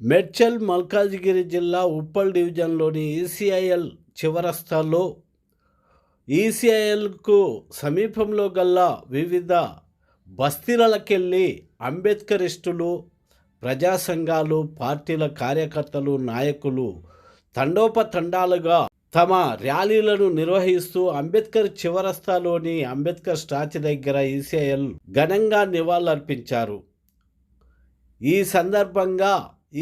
మేడ్చల్ మల్కాజిగిరి జిల్లా ఉప్పల్ డివిజన్లోని ఈసీఐఎల్ చివరస్తాలో ఈసీఐఎల్కు సమీపంలో గల వివిధ బస్తీలకెళ్ళి అంబేద్కరిస్టులు, ప్రజా సంఘాలు, పార్టీల కార్యకర్తలు, నాయకులు తండోపతండాలుగా తమ ర్యాలీలను నిర్వహిస్తూ అంబేద్కర్ చివరస్తాలోని అంబేద్కర్ స్టాచ్యూ దగ్గర ఈసీఐఎల్ ఘనంగా నివాళులర్పించారు. ఈ సందర్భంగా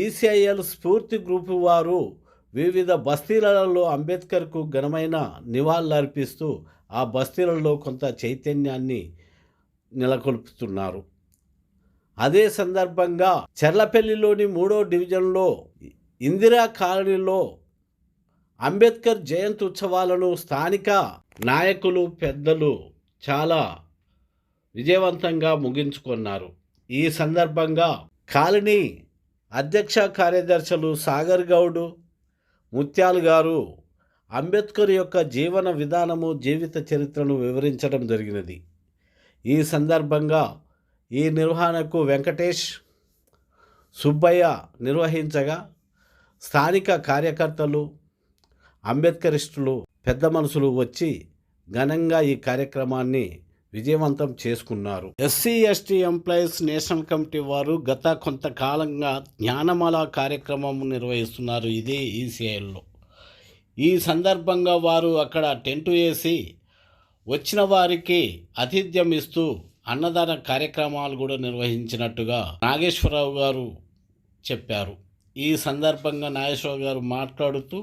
ఈసీఐఎల్ స్ఫూర్తి గ్రూపు వారు వివిధ బస్తీలలో అంబేద్కర్కు ఘనమైన నివాళులర్పిస్తూ ఆ బస్తీలలో కొంత చైతన్యాన్ని నెలకొల్పుతున్నారు. అదే సందర్భంగా చెర్లపల్లిలోని 3వ డివిజన్లో ఇందిరా కాలనీలో అంబేద్కర్ జయంతి ఉత్సవాలను స్థానిక నాయకులు, పెద్దలు చాలా విజయవంతంగా ముగించుకున్నారు. ఈ సందర్భంగా కాలనీ అధ్యక్ష కార్యదర్శులు సాగర్ గౌడ్, ముత్యాలు గారు అంబేద్కర్ యొక్క జీవన విధానము, జీవిత చరిత్రను వివరించడం జరిగినది. ఈ సందర్భంగా ఈ నిర్వహణకు వెంకటేష్, సుబ్బయ్య నిర్వహించగా స్థానిక కార్యకర్తలు, అంబేద్కరిస్టులు, పెద్ద మనుషులు వచ్చి ఘనంగా ఈ కార్యక్రమాన్ని విజయవంతం చేసుకున్నారు. SC ST employees national committee వారు గత కొంతకాలంగా జ్ఞానమాల కార్యక్రమం నిర్వహిస్తున్నారు ఇదే ఈసీఐఎల్లో. ఈ సందర్భంగా వారు అక్కడ టెంటు వేసి వచ్చిన వారికి ఆతిథ్యం ఇస్తూ అన్నదాన కార్యక్రమాలు కూడా నిర్వహించినట్టుగా నాగేశ్వరరావు గారు చెప్పారు. ఈ సందర్భంగా నాగేశ్వరరావు గారు మాట్లాడుతూ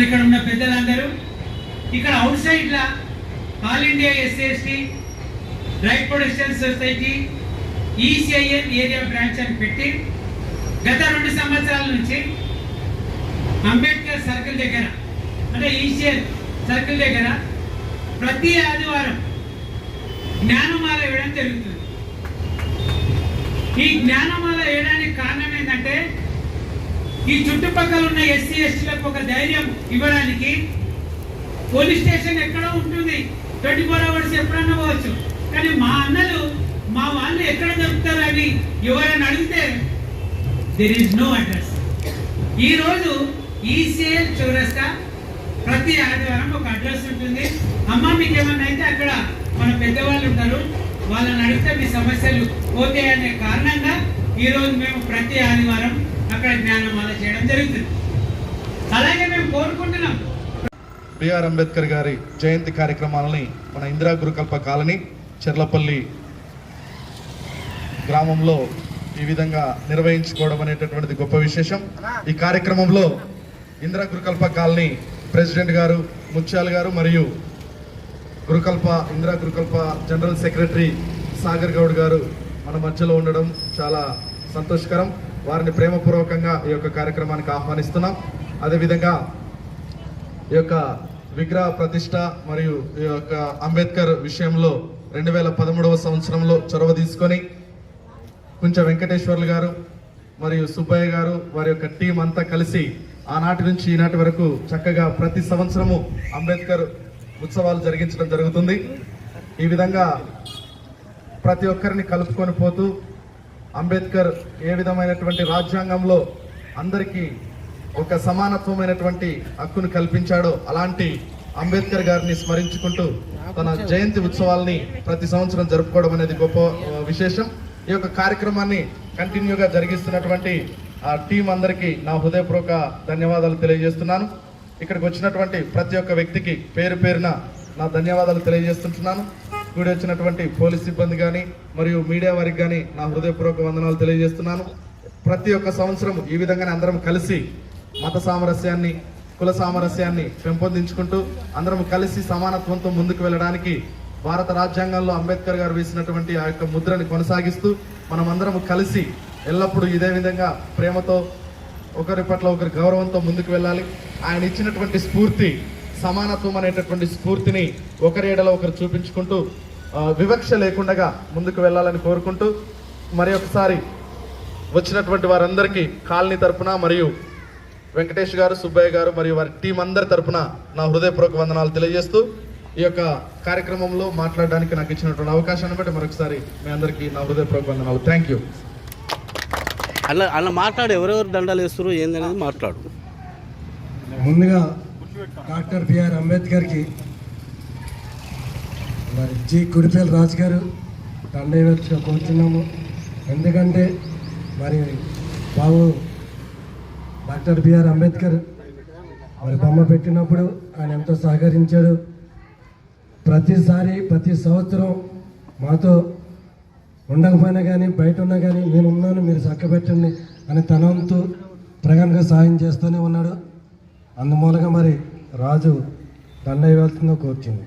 ఇక్కడ ఉన్న పెద్దలందరూ ఇక్కడ అవుట్ సైడ్లా all India SC right protection society ECIL area branch అని పెట్టి గత 2 సంవత్సరాల నుంచి అంబేద్కర్ సర్కిల్ దగ్గర అంటే ఈసీఐఎల్ సర్కిల్ దగ్గర ప్రతి ఆదివారం జ్ఞానమాల వేయడం జరుగుతుంది. ఈ జ్ఞానమాల వేయడానికి కారణం ఏంటంటే ఈ చుట్టుపక్కల ఉన్న ఎస్సీ ఎస్టీలకు ఒక ధైర్యం ఇవ్వడానికి. పోలీస్ స్టేషన్ ఎక్కడో ఉంటుంది, 24 అవర్స్ ఎప్పుడన్నా పోవచ్చు, కానీ మా అన్నలు, మా వాళ్ళు ఎక్కడ దొరుకుతారు అని ఎవరైనా అడిగితే దెర్ ఈజ్ నో అడ్రస్. ఈరోజు ఈసీఐఎల్ చౌరస్తా ప్రతి ఆదివారం ఒక అడ్రస్ ఉంటుంది. అమ్మ మీకు ఏమన్నా అయితే అక్కడ మన పెద్దవాళ్ళు ఉంటారు, వాళ్ళని అడిగితే మీ సమస్యలు పోతాయి అనే కారణంగా ఈరోజు మేము ప్రతి ఆదివారం అక్కడ జ్ఞానమాల చేయడం జరుగుతుంది. అలాగే మేము కోరుకుంటున్నాం బిఆర్ అంబేద్కర్ గారి జయంతి కార్యక్రమాలని మన ఇందిరా గురుకల్ప కాలనీ చెర్లపల్లి గ్రామంలో ఈ విధంగా నిర్వహించుకోవడం అనేటటువంటిది గొప్ప విశేషం. ఈ కార్యక్రమంలో ఇందిరా గురుకల్ప కాలనీ ప్రెసిడెంట్ గారు, ముత్యాలు గారు మరియు ఇందిరా గురుకల్ప జనరల్ సెక్రటరీ సాగర్ గౌడ్ గారు మన మధ్యలో ఉండడం చాలా సంతోషకరం. వారిని ప్రేమపూర్వకంగా ఈ యొక్క కార్యక్రమానికి ఆహ్వానిస్తున్నాం. అదేవిధంగా ఈ యొక్క విగ్రహ ప్రతిష్ట మరియు ఈ యొక్క అంబేద్కర్ విషయంలో 2013వ సంవత్సరంలో చొరవ తీసుకొని కొంచెం వెంకటేశ్వర్లు గారు మరియు సుబ్బయ్య గారు వారి యొక్క టీం అంతా కలిసి ఆనాటి నుంచి ఈనాటి వరకు చక్కగా ప్రతి సంవత్సరము అంబేద్కర్ ఉత్సవాలు జరిగించడం జరుగుతుంది. ఈ విధంగా ప్రతి ఒక్కరిని కలుపుకొని పోతూ అంబేద్కర్ ఏ విధమైనటువంటి రాజ్యాంగంలో అందరికీ ఒక సమానత్వమైనటువంటి హక్కును కల్పించాడో అలాంటి అంబేద్కర్ గారిని స్మరించుకుంటూ తన జయంతి ఉత్సవాల్ని ప్రతి సంవత్సరం జరుపుకోవడం అనేది గొప్ప విశేషం. ఈ యొక్క కార్యక్రమాన్ని కంటిన్యూగా జరిగిస్తున్నటువంటి ఆ టీం అందరికీ నా హృదయపూర్వక ధన్యవాదాలు తెలియజేస్తున్నాను. ఇక్కడికి వచ్చినటువంటి ప్రతి ఒక్క వ్యక్తికి పేరు పేరున నా ధన్యవాదాలు తెలియజేస్తుంటున్నాను. కూడి వచ్చినటువంటి పోలీస్ సిబ్బంది కానీ మరియు మీడియా వారికి కానీ నా హృదయపూర్వక వందనాలు తెలియజేస్తున్నాను. ప్రతి ఒక్క సంవత్సరం ఈ విధంగానే అందరం కలిసి మత సామరస్యాన్ని, కుల సామరస్యాన్ని పెంపొందించుకుంటూ అందరం కలిసి సమానత్వంతో ముందుకు వెళ్ళడానికి భారత రాజ్యాంగంలో అంబేద్కర్ గారు వేసినటువంటి ఆ యొక్క ముద్రని కొనసాగిస్తూ మనమందరం కలిసి ఎల్లప్పుడూ ఇదే విధంగా ప్రేమతో ఒకరి పట్ల ఒకరి గౌరవంతో ముందుకు వెళ్ళాలి. ఆయన ఇచ్చినటువంటి స్ఫూర్తి సమానత్వం అనేటటువంటి స్ఫూర్తిని ఒకరి ఎడల ఒకరు చూపించుకుంటూ వివక్ష లేకుండా ముందుకు వెళ్ళాలని కోరుకుంటూ మరి ఒకసారి వచ్చినటువంటి వారందరికీ కాలనీ తరపున మరియు వెంకటేష్ గారు, సుబ్బయ్య గారు మరియు వారి టీం అందరి తరపున నా హృదయపూర్వక వందనాలు తెలియజేస్తూ ఈ యొక్క కార్యక్రమంలో మాట్లాడడానికి నాకు ఇచ్చినటువంటి అవకాశాన్ని బట్టి మరొకసారి మీ అందరికీ నా హృదయపూర్వక వందనాలు. Thank you. అలా మాట్లాడు, ఎవరెవరు దండాలు వేస్తారు ఏందనేది మాట్లాడు. ముందుగా డాక్టర్ బిఆర్ అంబేద్కర్కి మరి జి కుడిపేల రాజు గారు దండవేట్టుగా కోరుతున్నాము. ఎందుకంటే మరి బాబు డాక్టర్ బిఆర్ అంబేద్కర్ మరి బొమ్మ పెట్టినప్పుడు ఆయన ఎంతో సహకరించాడు. ప్రతిసారి ప్రతి సంవత్సరం మాతో ఉండకపోయినా కానీ బయట ఉన్నా కానీ నేను ఉన్నాను, మీరు చక్కబెట్టండి అని తన వంతు ప్రగాఢంగా సాయం చేస్తూనే ఉన్నాడు. అందుమూలంగా మరి రాజు దండ ఇవ్వాల్సిందో కోరుచింది.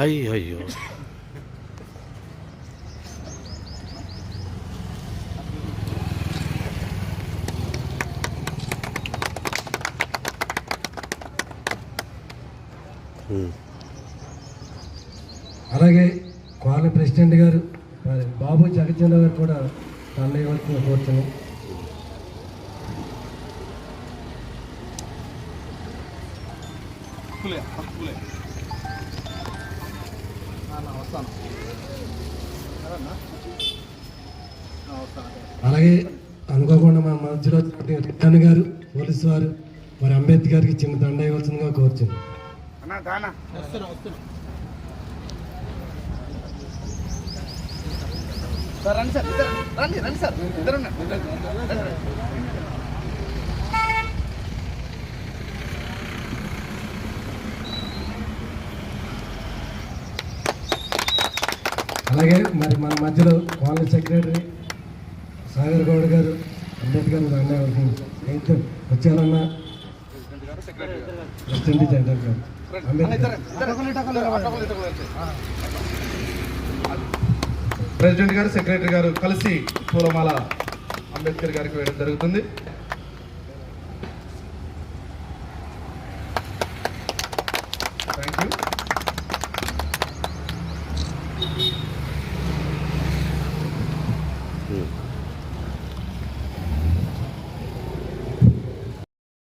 అయ్యో అలాగే కాలనీ ప్రెసిడెంట్ గారు మరి బాబు జగజ్జన గారు కూడా దండ ఇవ్వాల్సిందో కోరుతున్నాం. అలాగే అనుకోకుండా మన మధ్యలో రిటర్న్ గారు పోలీసు వారు మరి అంబేద్కర్కి చిన్న దండ ఇవ్వాల్సిందిగా కోరుచున్నాం. అలాగే మరి మన మధ్యలో కాలనీ సెక్రటరీ సాగర్ గౌడ్ గారు అంబేద్కర్ దండ ఇవ్వాల్సింది వచ్చారన్న ప్రెసిడెంట్ జనరల్ గారు ప్రెసిడెంట్ గారు, సెక్రటరీ గారు కలిసి పూలమాల అంబేద్కర్ గారికి వేయడం జరుగుతుంది. Thank you.